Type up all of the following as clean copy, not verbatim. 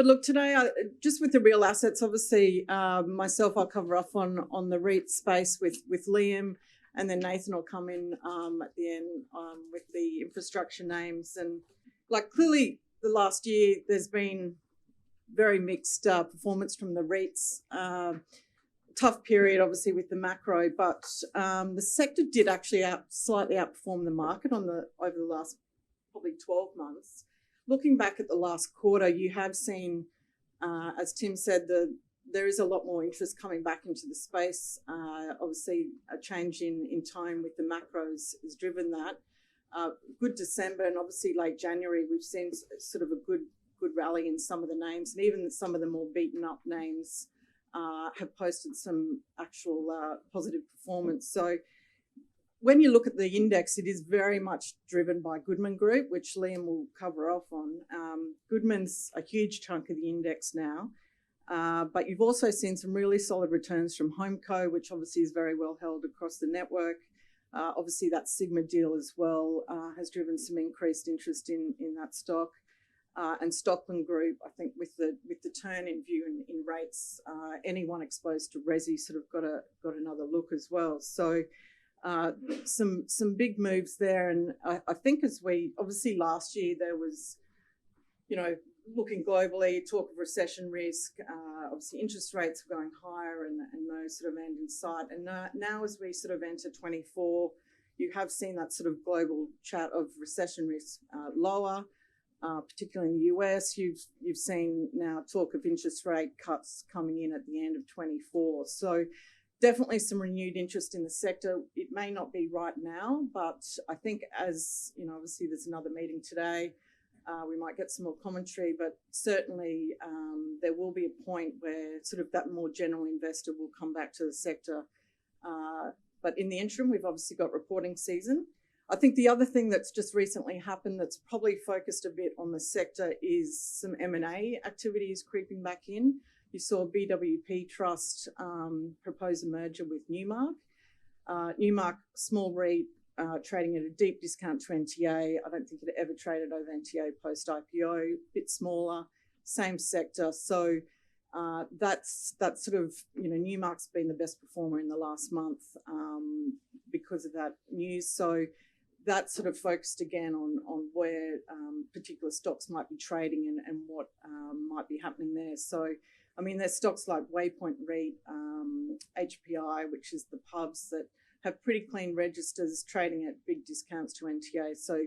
But look, today, just with the real assets, obviously, myself, I'll cover off on the REIT space with Liam, and then Nathan will come in at the end with the infrastructure names. And clearly the last year, there's been very mixed performance from the REITs. Tough period, obviously, with the macro, but the sector did actually slightly outperform the market over the last probably 12 months. Looking back at the last quarter, you have seen, as Tim said, there is a lot more interest coming back into the space. Obviously, a change in time with the macros has driven that. Good December and obviously late January, we've seen sort of a good rally in some of the names, and even some of the more beaten up names have posted some actual positive performance. So when you look at the index, it is very much driven by Goodman Group, which Liam will cover off on. Goodman's a huge chunk of the index now, but you've also seen some really solid returns from HomeCo, which obviously is very well held across the network. Obviously, that Sigma deal as well has driven some increased interest in that stock. And Stockland Group, I think with the turn in view in rates, anyone exposed to resi sort of got another look as well. So some big moves there, and I think as we obviously last year there was, looking globally, talk of recession risk. Obviously interest rates were going higher and no sort of end in sight. And now as we sort of enter 24, you have seen that sort of global chat of recession risk lower. Particularly in the US, you've seen now talk of interest rate cuts coming in at the end of 24. So definitely some renewed interest in the sector. It may not be right now, but I think as, obviously there's another meeting today, we might get some more commentary, but certainly there will be a point where sort of that more general investor will come back to the sector. But in the interim, we've obviously got reporting season. I think the other thing that's just recently happened that's probably focused a bit on the sector is some M&A activities creeping back in. You saw BWP Trust propose a merger with Newmark. Newmark, small REIT, trading at a deep discount to NTA. I don't think it ever traded over NTA post-IPO, bit smaller, same sector. So that's sort of, Newmark's been the best performer in the last month because of that news. So that sort of focused again on where particular stocks might be trading and what might be happening there. So, I mean, there's stocks like Waypoint REIT, HPI, which is the pubs that have pretty clean registers trading at big discounts to NTA. So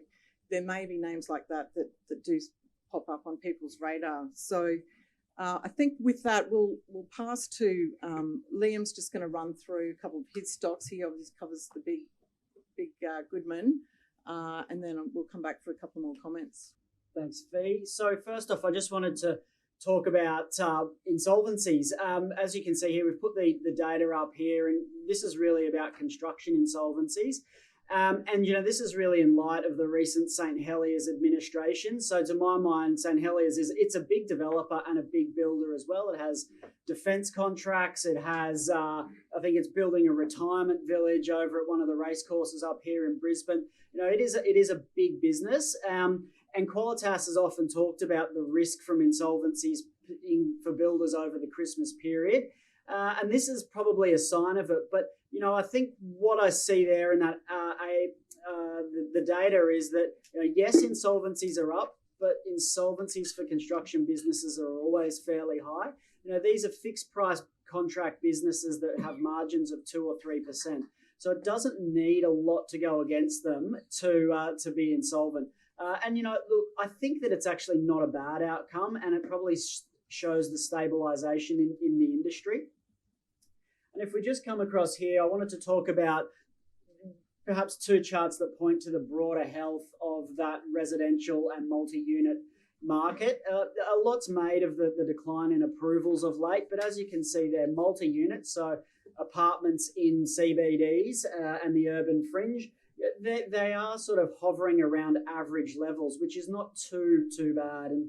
there may be names like that do pop up on people's radar. So I think with that, we'll pass to Liam's just going to run through a couple of his stocks. He obviously covers the big Goodman, and then we'll come back for a couple more comments. Thanks, Fee. So first off, I just wanted to talk about insolvencies. As you can see here, we've put the data up here, and this is really about construction insolvencies. And, this is really in light of the recent St Heliers administration. So to my mind, St Heliers it's a big developer and a big builder as well. It has defence contracts. It has, I think it's building a retirement village over at one of the racecourses up here in Brisbane. It is a big business. And Qualitas has often talked about the risk from insolvencies for builders over the Christmas period. And this is probably a sign of it. But, I think what I see there in that the data is that, yes, insolvencies are up, but insolvencies for construction businesses are always fairly high. These are fixed price contract businesses that have margins of 2 or 3%. So it doesn't need a lot to go against them to be insolvent. And, look, I think that it's actually not a bad outcome, and it probably shows the stabilisation in the industry. And if we just come across here, I wanted to talk about perhaps two charts that point to the broader health of that residential and multi-unit market. A lot's made of the decline in approvals of late, but as you can see there, multi-unit, so apartments in CBDs and the urban fringe, they are sort of hovering around average levels, which is not too bad. And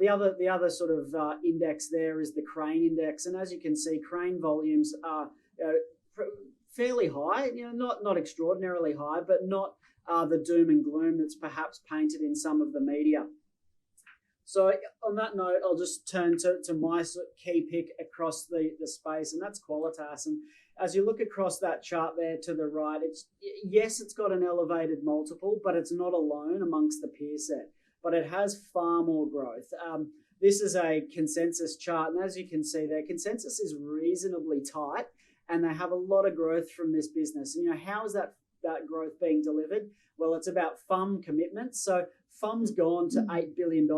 the other sort of index there is the Crane index, and as you can see, Crane volumes are fairly high. Not extraordinarily high, but not the doom and gloom that's perhaps painted in some of the media. So on that note, I'll just turn to my key pick across the space, and that's Qualitas. And as you look across that chart there to the right, it's got an elevated multiple, but it's not alone amongst the peer set. But it has far more growth. This is a consensus chart, and as you can see there, consensus is reasonably tight, and they have a lot of growth from this business. And how is that growth being delivered? Well, it's about FUM commitments. So FUM's gone to $8 billion.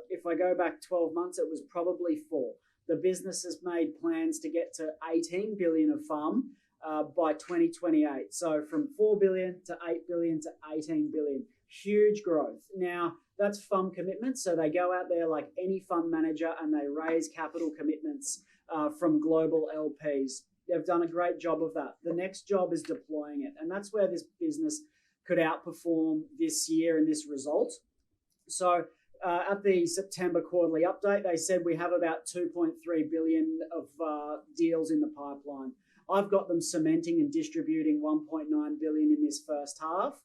If I go back 12 months, it was probably 4. The business has made plans to get to 18 billion of FUM by 2028. So from 4 billion to 8 billion to 18 billion. Huge growth. Now, that's FUM commitments. So they go out there like any fund manager and they raise capital commitments from global LPs. They've done a great job of that. The next job is deploying it. And that's where this business could outperform this year in this result. So at the September quarterly update, they said we have about 2.3 billion of deals in the pipeline. I've got them cementing and distributing 1.9 billion in this first half.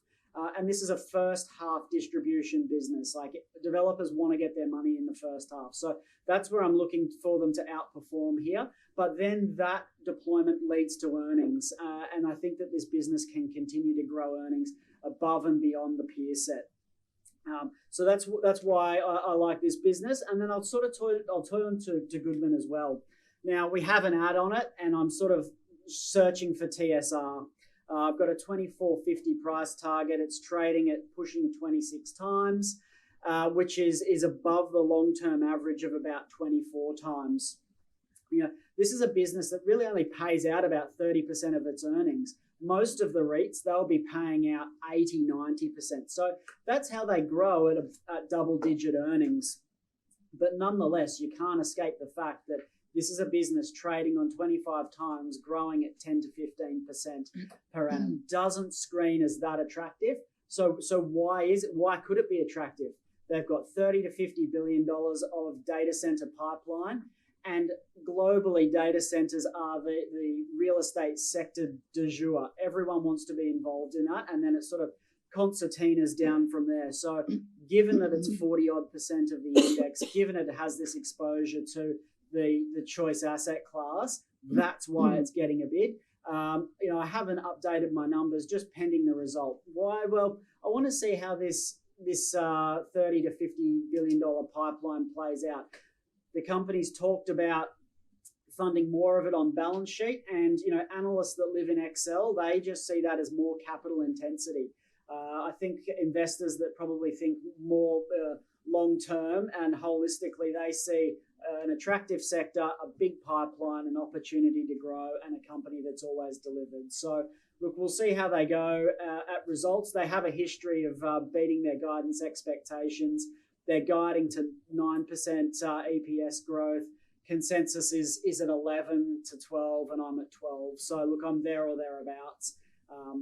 And this is a first half distribution business. Like developers want to get their money in the first half. So that's where I'm looking for them to outperform here. But then that deployment leads to earnings. And I think that this business can continue to grow earnings above and beyond the peer set. So that's why I like this business. And then I'll turn to Goodman as well. Now we have an ad on it, and I'm sort of searching for TSR. I've got a 24.50 price target. It's trading at pushing 26 times, which is above the long-term average of about 24 times. This is a business that really only pays out about 30% of its earnings. Most of the REITs, they'll be paying out 80, 90%. So that's how they grow at double-digit earnings. But nonetheless, you can't escape the fact that this is a business trading on 25 times, growing at 10 to 15% per annum. Doesn't screen as that attractive. So why could it be attractive? They've got $30 to $50 billion of data center pipeline. And globally, data centers are the real estate sector du jour. Everyone wants to be involved in that. And then it sort of concertinas down from there. So given that it's 40-odd% of the index, given it has this exposure to the choice asset class, that's why it's getting a bid. I haven't updated my numbers, just pending the result. Why? Well, I want to see how this $30 to $50 billion pipeline plays out. The company's talked about funding more of it on balance sheet, and analysts that live in Excel, they just see that as more capital intensity. I think investors that probably think more long term and holistically, they see an attractive sector, a big pipeline, an opportunity to grow, and a company that's always delivered. So look, we'll see how they go at results. They have a history of beating their guidance expectations. They're guiding to 9% EPS growth. Consensus is at 11 to 12, and I'm at 12. So look, I'm there or thereabouts.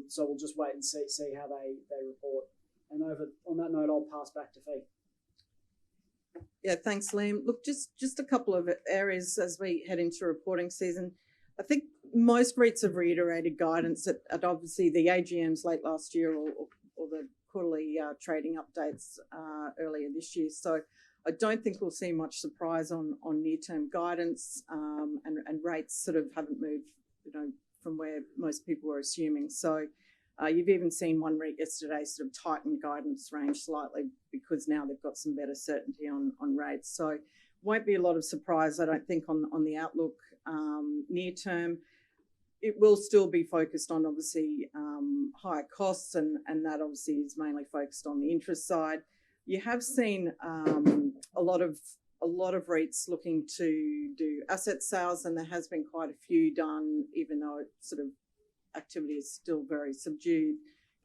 So we'll just wait and see how they report. And on that note, I'll pass back to Fee. Yeah, thanks, Liam. Look, just a couple of areas as we head into reporting season. I think most REITs have reiterated guidance at obviously the AGMs late last year or the quarterly trading updates earlier this year. So I don't think we'll see much surprise on near-term guidance, and rates sort of haven't moved, from where most people were assuming. So you've even seen one REIT yesterday sort of tighten guidance range slightly because now they've got some better certainty on rates. So won't be a lot of surprise, I don't think, on the outlook near term. It will still be focused on obviously higher costs, and that obviously is mainly focused on the interest side. You have seen a lot of REITs looking to do asset sales, and there has been quite a few done, even though it sort of activity is still very subdued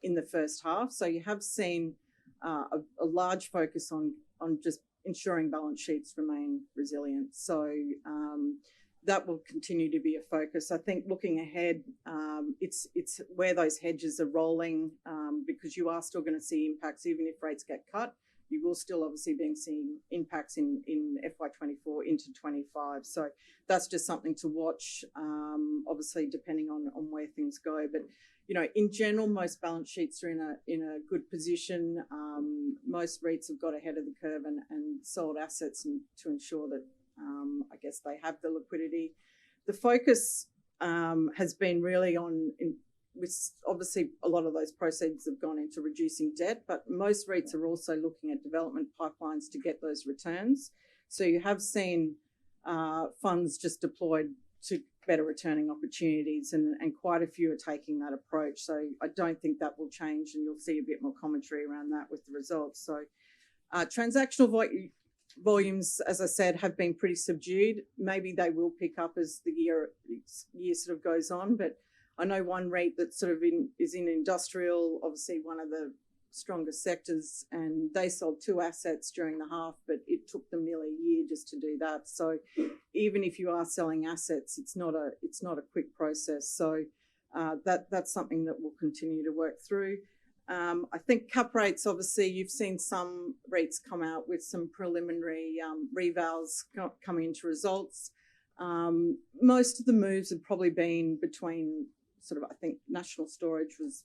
in the first half. So you have seen a large focus on just ensuring balance sheets remain resilient. So that will continue to be a focus. I think looking ahead, it's where those hedges are rolling, because you are still going to see impacts even if rates get cut. You will still obviously be seeing impacts in FY24 into 25. So that's just something to watch, obviously depending on where things go. But in general, most balance sheets are in a good position. Most REITs have got ahead of the curve and sold assets to ensure that, I guess, they have the liquidity. The focus has been really with obviously a lot of those proceeds have gone into reducing debt, but most REITs are also looking at development pipelines to get those returns. So you have seen funds just deployed to better returning opportunities, and quite a few are taking that approach. So I don't think that will change, and you'll see a bit more commentary around that with the results. So transactional volumes, as I said, have been pretty subdued. Maybe they will pick up as the year sort of goes on, but I know one REIT that sort of is in industrial, obviously one of the strongest sectors, and they sold 2 assets during the half, but it took them nearly a year just to do that. So even if you are selling assets, it's not a quick process. So that's something that we'll continue to work through. I think cap rates, obviously, you've seen some REITs come out with some preliminary revals coming into results. Most of the moves have probably been between sort of, I think National Storage was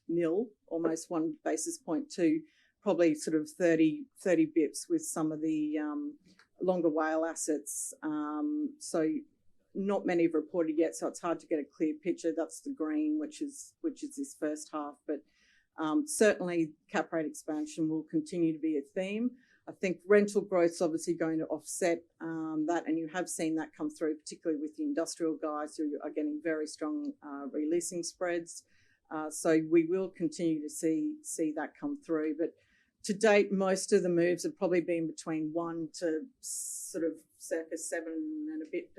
nil, almost 1 basis point, to probably sort of 30 bips with some of the longer WALE assets. So not many have reported yet, so it's hard to get a clear picture. That's the green, which is this first half, but certainly cap rate expansion will continue to be a theme. I think rental growth is obviously going to offset that, and you have seen that come through, particularly with the industrial guys who are getting very strong releasing spreads. So we will continue to see that come through. But to date, most of the moves have probably been between 1 to sort of circa 7% and a bit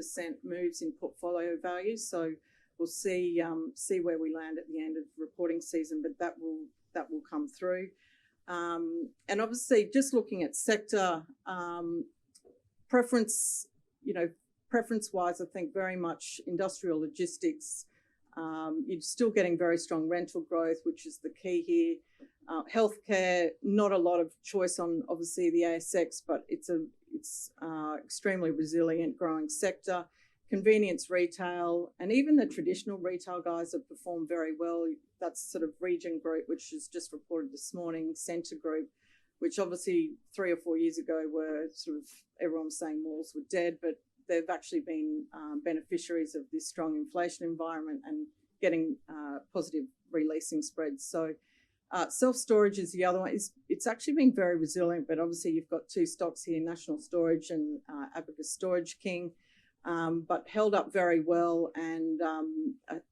moves in portfolio value. So we'll see where we land at the end of reporting season, but that will come through. And obviously, just looking at sector preference, preference-wise, I think very much industrial logistics. You're still getting very strong rental growth, which is the key here. Healthcare, not a lot of choice on obviously the ASX, but it's extremely resilient growing sector. Convenience retail, and even the traditional retail guys have performed very well. That's sort of Region Group, which is just reported this morning, Centre Group, which obviously 3 or 4 years ago were sort of, everyone was saying malls were dead, but they've actually been beneficiaries of this strong inflation environment and getting positive releasing spreads. So self-storage is the other one. It's actually been very resilient, but obviously you've got 2 stocks here, National Storage and Abacus Storage King. But held up very well, and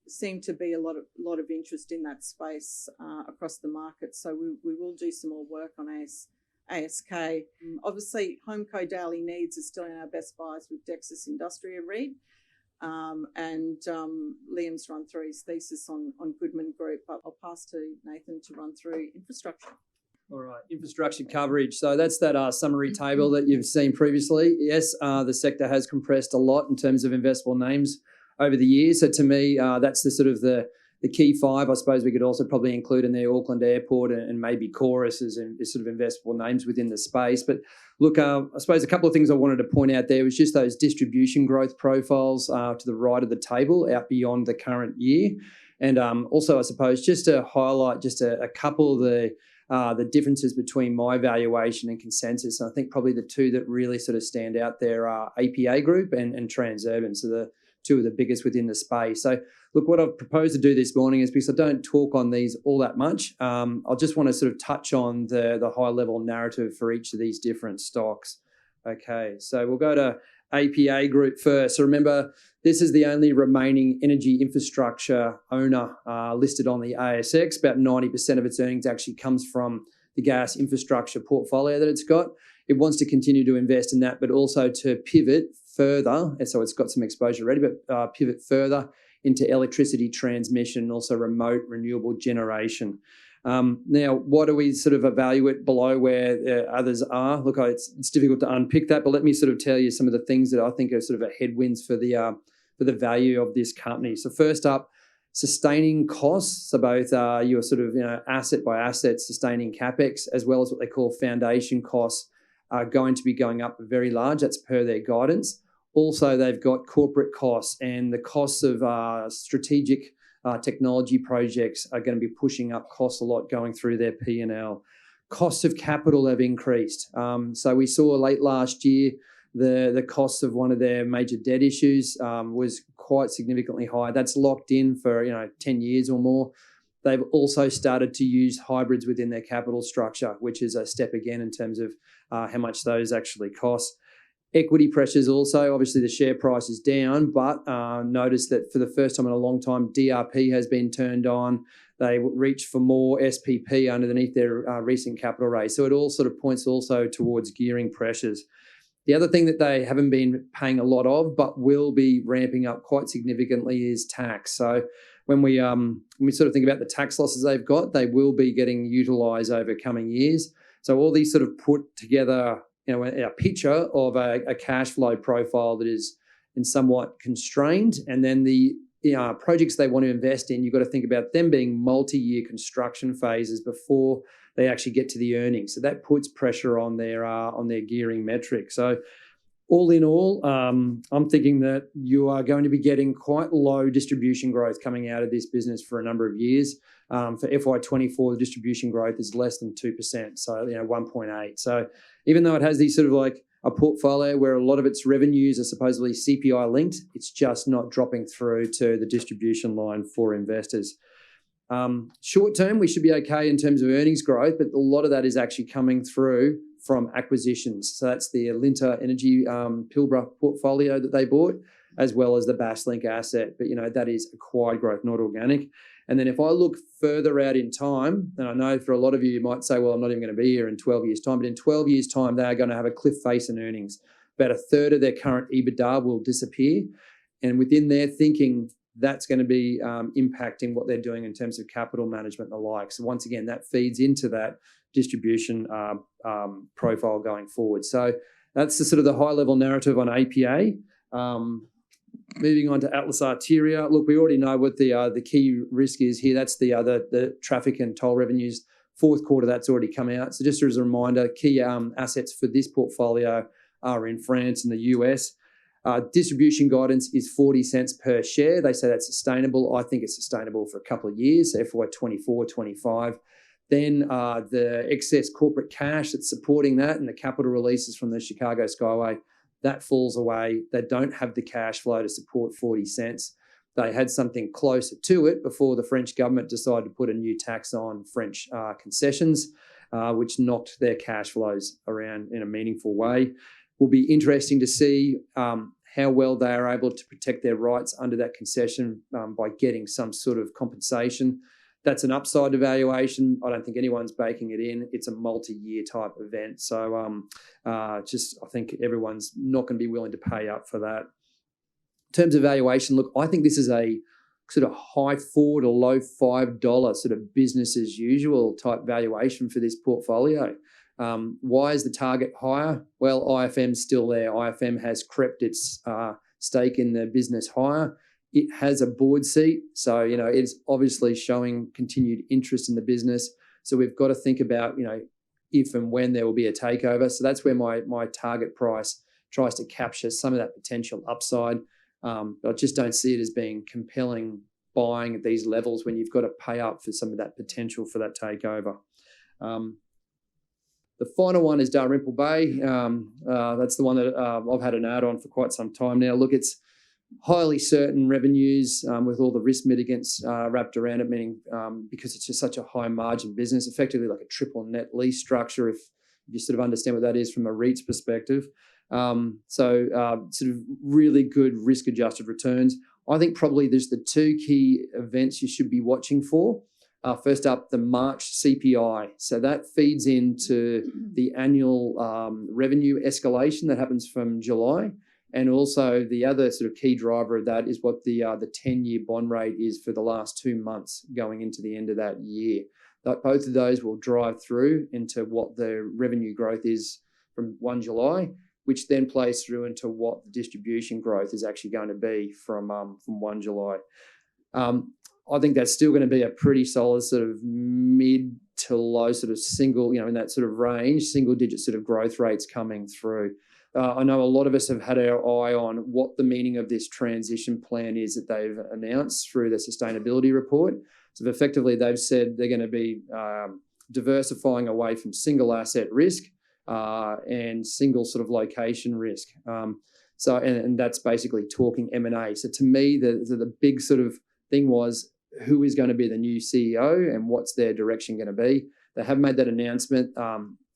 seemed to be a lot of interest in that space across the market. So we will do some more work on ASK. Obviously, HomeCo Daily Needs is still in our best buys with Dexus Industria REIT, and Liam's run through his thesis on Goodman Group. But I'll pass to Nathan to run through infrastructure. All right, infrastructure coverage. So that's that summary table that you've seen previously. Yes, the sector has compressed a lot in terms of investable names over the years. So to me, that's the sort of the key 5. I suppose we could also probably include in there Auckland Airport and maybe Chorus as sort of investable names within the space. But look, I suppose a couple of things I wanted to point out there was just those distribution growth profiles to the right of the table out beyond the current year. And also, I suppose, just to highlight just a couple of the differences between my valuation and consensus. And I think probably the 2 that really sort of stand out there are APA Group and Transurban, so the 2 of the biggest within the space. So look, what I've proposed to do this morning is, because I don't talk on these all that much, I'll just want to sort of touch on the high-level narrative for each of these different stocks. Okay, so we'll go to APA Group first. So remember, this is the only remaining energy infrastructure owner listed on the ASX. About 90% of its earnings actually comes from the gas infrastructure portfolio that it's got. It wants to continue to invest in that, but also to pivot further. And so it's got some exposure already, but pivot further into electricity transmission and also remote renewable generation. Now, what do we sort of evaluate below where others are? Look, it's difficult to unpick that, but let me sort of tell you some of the things that I think are sort of headwinds for the value of this company. So first up, sustaining costs. So both your sort of asset by asset sustaining capex, as well as what they call foundation costs, are going to be going up very large. That's per their guidance. Also, they've got corporate costs and the costs of strategic technology projects are going to be pushing up costs a lot going through their P&L. Costs of capital have increased. So we saw late last year the cost of one of their major debt issues was quite significantly high. That's locked in for 10 years or more. They've also started to use hybrids within their capital structure, which is a step again in terms of how much those actually cost. Equity pressures also, obviously the share price is down, but notice that for the first time in a long time, DRP has been turned on. They reached for more SPP underneath their recent capital raise. So it all sort of points also towards gearing pressures. The other thing that they haven't been paying a lot of, but will be ramping up quite significantly, is tax. So when we sort of think about the tax losses they've got, they will be getting utilised over coming years. So all these sort of put together a picture of a cash flow profile that is in somewhat constrained, and then the projects they want to invest in, you've got to think about them being multi-year construction phases before they actually get to the earnings. So that puts pressure on their gearing metric. So all in all, I'm thinking that you are going to be getting quite low distribution growth coming out of this business for a number of years. For FY24, the distribution growth is less than 2%, so 1.8. So even though it has these sort of like a portfolio where a lot of its revenues are supposedly CPI linked, it's just not dropping through to the distribution line for investors. Short term, we should be okay in terms of earnings growth, but a lot of that is actually coming through from acquisitions. So that's the Alinta Energy Pilbara portfolio that they bought, as well as the Basslink asset. But, that is acquired growth, not organic. And then if I look further out in time, and I know for a lot of you might say, well, I'm not even going to be here in 12 years' time, but in 12 years' time, they are going to have a cliff face in earnings. About a third of their current EBITDA will disappear. And within their thinking, that's going to be impacting what they're doing in terms of capital management and the like. So once again, that feeds into that distribution profile going forward. So that's the sort of the high-level narrative on APA. Moving on to Atlas Arteria. Look, we already know what the key risk is here. That's the traffic and toll revenues. Fourth quarter, that's already come out. So just as a reminder, key assets for this portfolio are in France and the US. Distribution guidance is 40 cents per share. They say that's sustainable. I think it's sustainable for a couple of years, FY24, 25. Then the excess corporate cash that's supporting that and the capital releases from the Chicago Skyway, that falls away. They don't have the cash flow to support 40 cents. They had something closer to it before the French government decided to put a new tax on French concessions, which knocked their cash flows around in a meaningful way. Will be interesting to see how well they are able to protect their rights under that concession by getting some sort of compensation. That's an upside evaluation. I don't think anyone's baking it in. It's a multi-year type event. So I think everyone's not going to be willing to pay up for that. In terms of valuation, look, I think this is a sort of high $4 to low $5 sort of business as usual type valuation for this portfolio. Why is the target higher? Well, IFM's still there. IFM has crept its stake in the business higher. It has a board seat, so it's obviously showing continued interest in the business. So we've got to think about if and when there will be a takeover. So that's where my target price tries to capture some of that potential upside. But I just don't see it as being compelling buying at these levels when you've got to pay up for some of that potential for that takeover. The final one is Dalrymple Bay. That's the one that I've had an ad on for quite some time now. Look, it's highly certain revenues with all the risk mitigants wrapped around it, meaning because it's just such a high margin business, effectively like a triple net lease structure, if you sort of understand what that is from a REIT's perspective. Sort of really good risk adjusted returns. I think probably there's the two key events you should be watching for. First up, the March CPI. So that feeds into the annual revenue escalation that happens from July. And also the other sort of key driver of that is what the 10-year bond rate is for the last 2 months going into the end of that year. Both of those will drive through into what the revenue growth is from 1 July, which then plays through into what the distribution growth is actually going to be from 1 July. I think that's still going to be a pretty solid sort of mid to low sort of single, in that sort of range, single digit sort of growth rates coming through. I know a lot of us have had our eye on what the meaning of this transition plan is that they've announced through the sustainability report. So effectively, they've said they're going to be diversifying away from single asset risk and single sort of location risk. And that's basically talking M&A. So to me, the big sort of thing was who is going to be the new CEO and what's their direction going to be. They have made that announcement.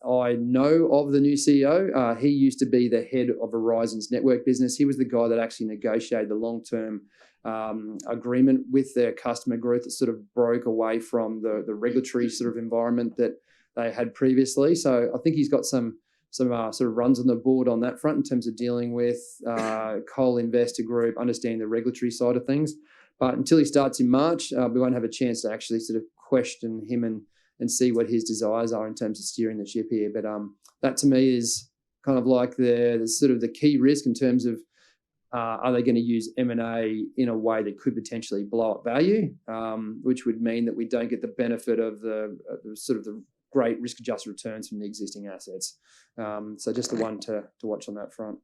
I know of the new CEO. He used to be the head of Verizon's network business. He was the guy that actually negotiated the long-term agreement with their customer group that sort of broke away from the regulatory sort of environment that they had previously. So I think he's got some sort of runs on the board on that front in terms of dealing with coal investor group, understanding the regulatory side of things. But until he starts in March, we won't have a chance to actually sort of question him and see what his desires are in terms of steering the ship here. But that to me is kind of like the sort of the key risk in terms of are they going to use M&A in a way that could potentially blow up value, which would mean that we don't get the benefit of the sort of the great risk-adjusted returns from the existing assets. So just the one to watch on that front.